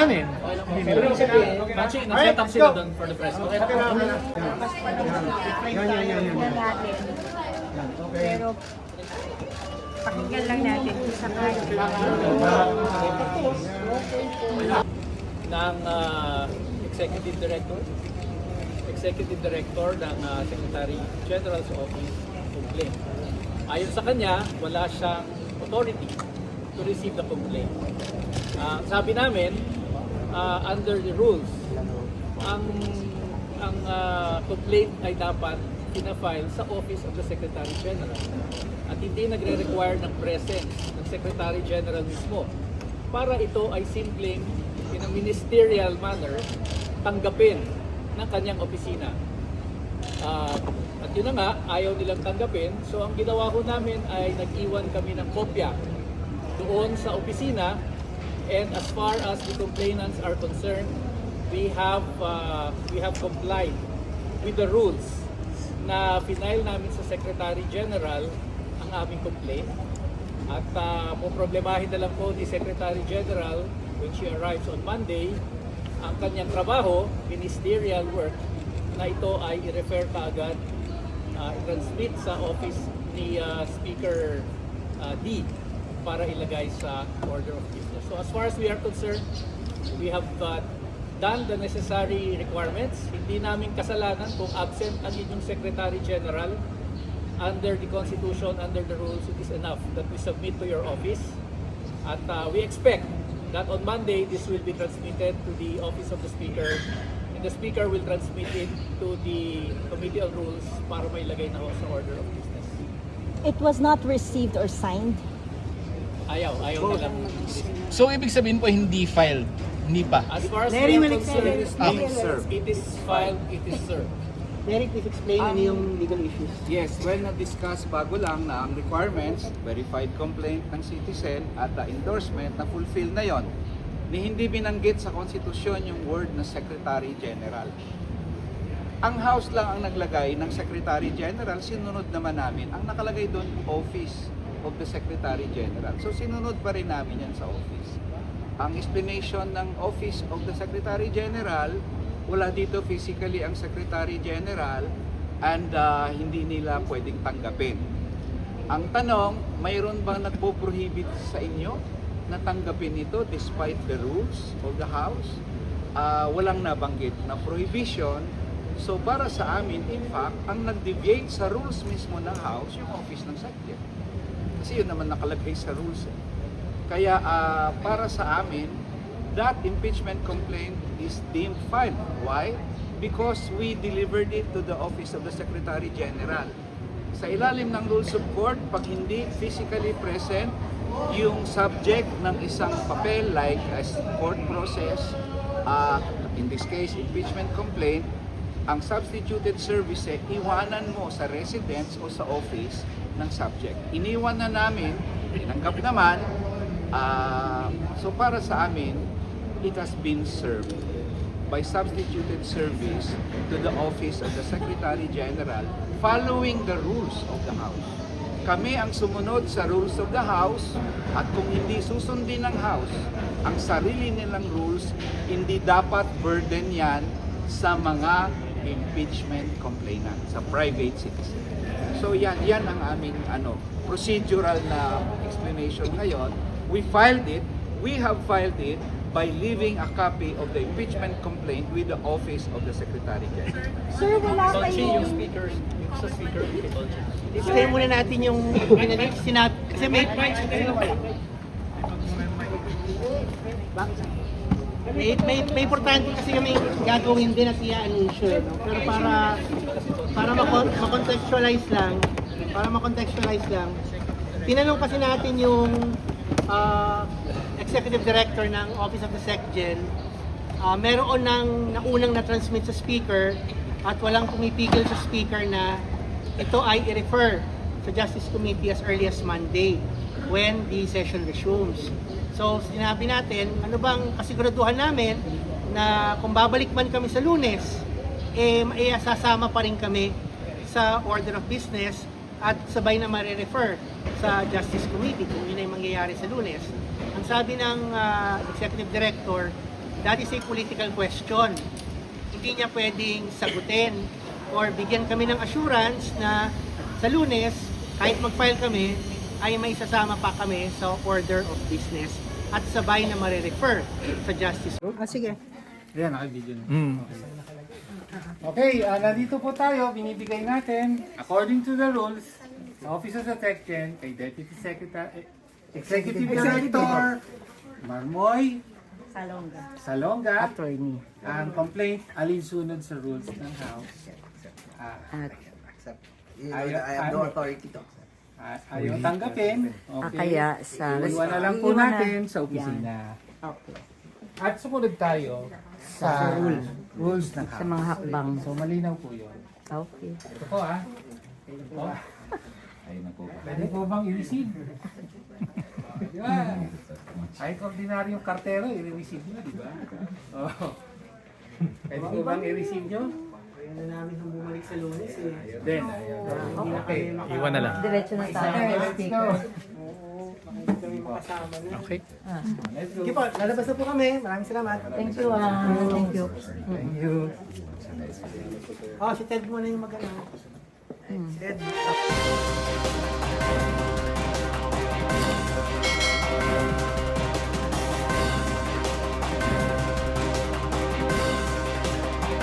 namin. Pero yung sabihin, Manchi, na-set up sila doon for the press. Okay na. Yan. natin. Pero pakinggan lang natin kung sakali. Ng Executive Director ng Secretary General's Office complaint. Ayon sa kanya, wala siyang authority to receive the complaint. Sabi namin, under the rules, ang complaint ay dapat pina-file sa Office of the Secretary General at hindi nagre-require ng presence ng Secretary General mismo para ito ay simpleng in a ministerial manner tanggapin ng kanyang opisina. At yun na nga, ayaw nilang tanggapin. So ang ginawa ko namin ay nag-iwan kami ng kopya doon sa opisina, and as far as the complainants are concerned, we have complied with the rules na final namin sa Secretary General ang aming complaint. At poproblemahin na lang po ni Secretary General when she arrives on Monday ang kanyang trabaho, ministerial work, na ito ay i-refer kaagad, i-transmit sa office ni Speaker D para ilagay sa order of business. So as far as we are concerned, we have done the necessary requirements. Hindi namin kasalanan kung absent ang inyong Secretary General. Under the Constitution, under the rules, it is enough that we submit to your office. At we expect that on Monday, this will be transmitted to the Office of the Speaker, and the Speaker will transmit it to the Committee on Rules para mailagay na ho sa order of business. It was not received or signed? Ayaw nilang. So, ibig sabihin po, hindi filed. Hindi pa. As far as we are concerned, it is filed, it is served. Derek, please explain ano yung legal issues. Yes, well na-discuss bago lang na ang requirements, verified complaint ng citizen at the endorsement na fulfill na yon. Ni hindi binanggit sa konstitusyon yung word na Secretary General. Ang House lang ang naglagay ng Secretary General, sinunod naman namin. Ang nakalagay doon, Office of the Secretary General. So sinunod pa rin namin yan sa office. Ang explanation ng Office of the Secretary General, wala dito physically ang Secretary General and hindi nila pwedeng tanggapin. Ang tanong, mayroon bang nagpo-prohibit sa inyo na tanggapin ito despite the rules of the House? Walang nabanggit na prohibition. So para sa amin, in fact, ang nag-deviate sa rules mismo ng House, yung Office ng Secretary. Kasi yun naman nakalagay sa rules. Kaya para sa amin, that impeachment complaint is deemed filed. Why? Because we delivered it to the Office of the Secretary General. Sa ilalim ng rules of court, pag hindi physically present yung subject ng isang papel like a court process, in this case, impeachment complaint, ang substituted service, iwanan mo sa residence o sa office ng subject. Iniwan na namin, tinanggap naman, so para sa amin, it has been served by substituted service to the Office of the Secretary General following the rules of the House. Kami ang sumunod sa rules of the House, at kung hindi susundin ng House ang sarili nilang rules, hindi dapat burden yan sa mga impeachment complainant, sa private citizen. So yan ang aming procedural na explanation ngayon. We have filed it by leaving a copy of the impeachment complaint with the Office of the Secretary General. Sir, wala Dolce, yung kayong... speaker, sa speaker, Dolce. Explain muna natin yung sinabi. Kasi may importante kasi kami gagawin din at i-anunsyo. No? Pero para ma-contextualize lang, tinanong kasi natin yung Executive Director ng Office of the SecGen, meron naunang na-transmit sa Speaker at walang pumipigil sa Speaker na ito ay i-refer sa Justice Committee as early as Monday when the session resumes. So sinabi natin, ano bang kasiguraduhan namin na kung babalik man kami sa Lunes, sasama pa rin kami sa order of business at sabay na ma-refer sa Justice Committee kung yun ay mangyayari sa Lunes. Ang sabi ng Executive Director, that is a political question. Hindi niya pwedeng sagutin or bigyan kami ng assurance na sa Lunes, kahit mag-file kami, ay may sasama pa kami sa order of business at sabay na marirefer sa Justice. Sige. Ayan, naka-video na. Okay, nandito po tayo, binibigay natin, according to the rules, sa Office of the SecGen, kay Deputy Secretary, Executive Director, Marmoy Salonga, Attorney. ang complaint alinsunod sa rules ng House. At I have no authority to. Ayaw tanggapin. Okay. kaya sa Iwan na lang po natin sa opisina. Okay. At sumunod tayo sa rules ng Sa House. mga hakbang. So malinaw po yun. Okay. Ito po Ito po. Ayun na po. Pwede po bang i-receive? Di ba? Kahit ordinaryong kartero, i-receive nyo, di ba? Oh. Pwede po bang i-receive nyo? Kaya na namin ang bumalik sa Lunes eh. Then, okay. Iwan na lang. Diretso na tayo. Okay, let's go. Hindi kami makasama na. Okay. Let's go. Sige po, lalabas na po kami. Maraming salamat. Thank you. Thank you. Thank you. Oh, si Ted muna yung mag-ano. Ted.